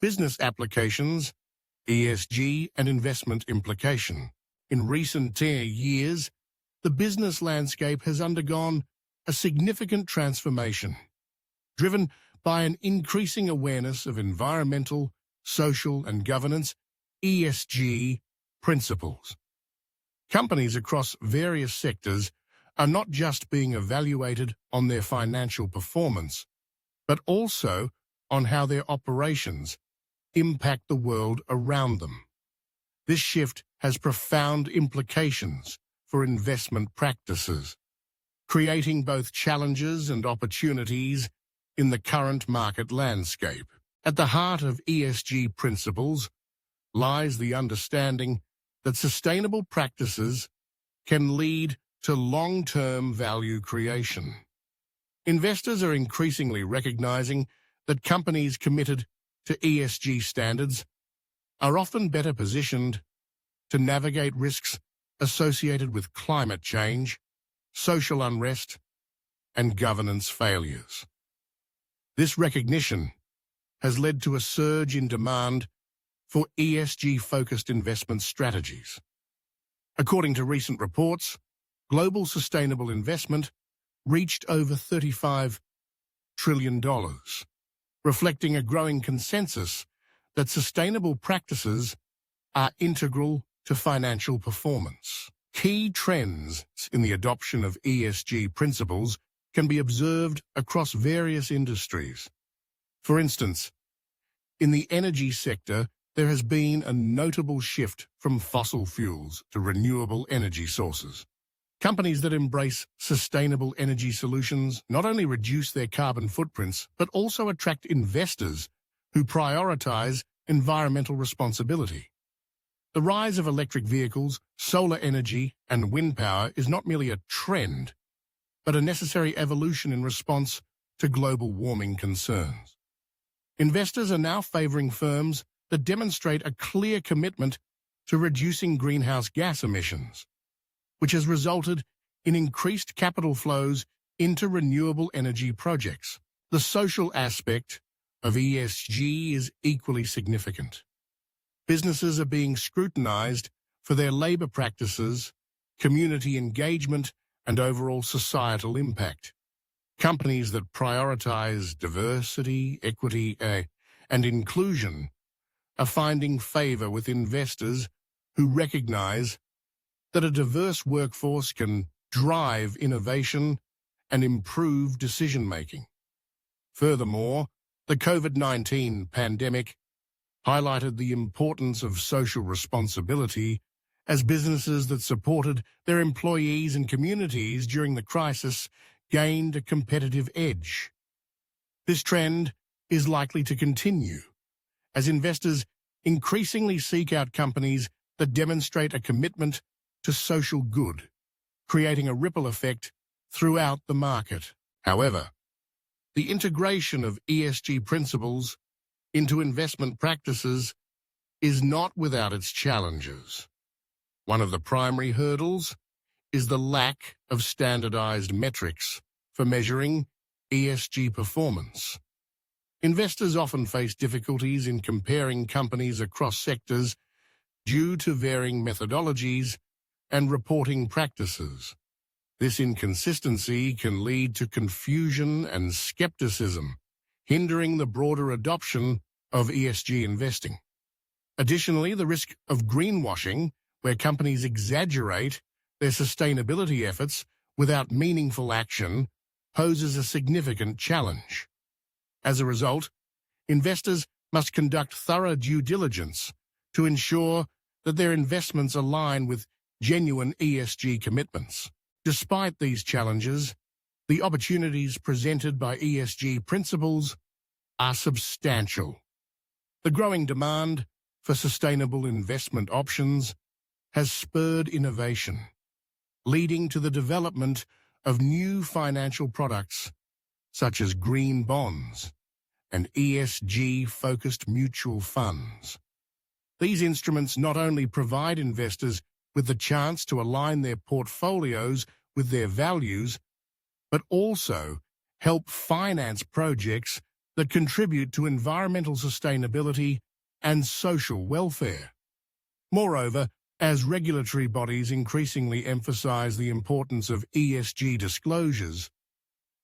Business applications, ESG and investment implication. In recent years, the business landscape has undergone a significant transformation, driven by an increasing awareness of environmental, social, and governance (ESG) principles. Companies across various sectors are not just being evaluated on their financial performance, but also on how their operations impact the world around them. This shift has profound implications for investment practices, creating both challenges and opportunities in the current market landscape. At the heart of ESG principles lies the understanding that sustainable practices can lead to long-term value creation. Investors are increasingly recognizing that companies committed to ESG standards are often better positioned to navigate risks associated with climate change, social unrest, and governance failures. This recognition has led to a surge in demand for ESG-focused investment strategies. According to recent reports, global sustainable investment reached over $35 trillion, reflecting a growing consensus that sustainable practices are integral to financial performance. Key trends in the adoption of ESG principles can be observed across various industries. For instance, in the energy sector, there has been a notable shift from fossil fuels to renewable energy sources. Companies that embrace sustainable energy solutions not only reduce their carbon footprints, but also attract investors who prioritize environmental responsibility. The rise of electric vehicles, solar energy, and wind power is not merely a trend, but a necessary evolution in response to global warming concerns. Investors are now favoring firms that demonstrate a clear commitment to reducing greenhouse gas emissions, which has resulted in increased capital flows into renewable energy projects. The social aspect of ESG is equally significant. Businesses are being scrutinized for their labor practices, community engagement, and overall societal impact. Companies that prioritize diversity, equity, and inclusion are finding favor with investors who recognize that a diverse workforce can drive innovation and improve decision-making. Furthermore, the COVID-19 pandemic highlighted the importance of social responsibility as businesses that supported their employees and communities during the crisis gained a competitive edge. This trend is likely to continue as investors increasingly seek out companies that demonstrate a commitment to social good, creating a ripple effect throughout the market. However, the integration of ESG principles into investment practices is not without its challenges. One of the primary hurdles is the lack of standardized metrics for measuring ESG performance. Investors often face difficulties in comparing companies across sectors due to varying methodologies and reporting practices. This inconsistency can lead to confusion and skepticism, hindering the broader adoption of ESG investing. Additionally, the risk of greenwashing, where companies exaggerate their sustainability efforts without meaningful action, poses a significant challenge. As a result, investors must conduct thorough due diligence to ensure that their investments align with genuine ESG commitments. Despite these challenges, the opportunities presented by ESG principles are substantial. The growing demand for sustainable investment options has spurred innovation, leading to the development of new financial products such as green bonds and ESG-focused mutual funds. These instruments not only provide investors with the chance to align their portfolios with their values, but also help finance projects that contribute to environmental sustainability and social welfare. Moreover, as regulatory bodies increasingly emphasize the importance of ESG disclosures,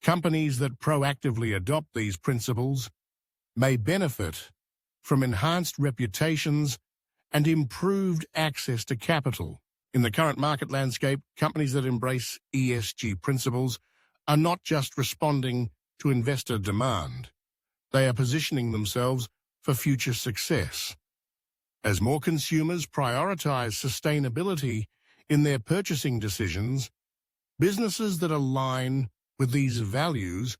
companies that proactively adopt these principles may benefit from enhanced reputations and improved access to capital. In the current market landscape, companies that embrace ESG principles are not just responding to investor demand. They are positioning themselves for future success. As more consumers prioritize sustainability in their purchasing decisions, businesses that align with these values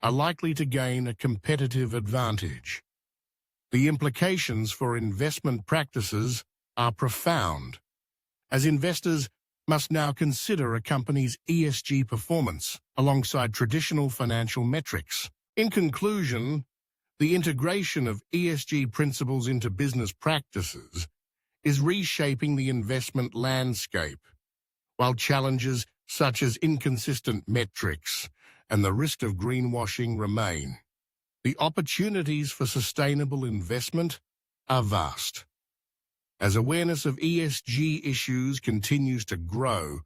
are likely to gain a competitive advantage. The implications for investment practices are profound, as investors must now consider a company's ESG performance alongside traditional financial metrics. In conclusion, the integration of ESG principles into business practices is reshaping the investment landscape, while challenges such as inconsistent metrics and the risk of greenwashing remain. The opportunities for sustainable investment are vast. As awareness of ESG issues continues to grow,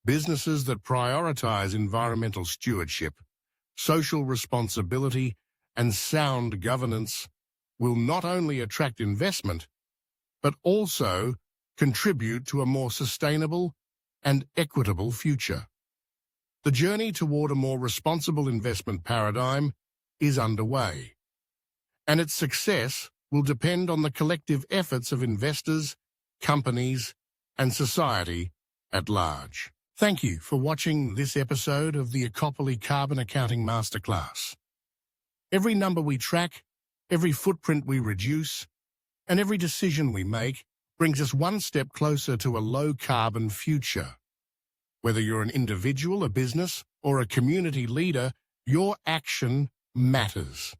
businesses that prioritize environmental stewardship, social responsibility, and sound governance will not only attract investment, but also contribute to a more sustainable and equitable future. The journey toward a more responsible investment paradigm is underway, and its success will depend on the collective efforts of investors, companies, and society at large. Thank you for watching this episode of the Ecopoli Carbon Accounting Masterclass. Every number we track, every footprint we reduce, and every decision we make brings us one step closer to a low-carbon future. Whether you're an individual, a business, or a community leader, your action matters.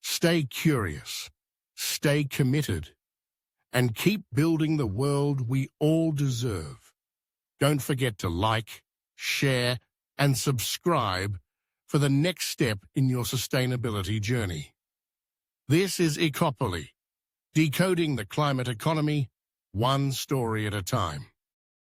Stay curious, stay committed, and keep building the world we all deserve. Don't forget to like, share, and subscribe for the next step in your sustainability journey. This is Ecopoli, decoding the climate economy, one story at a time.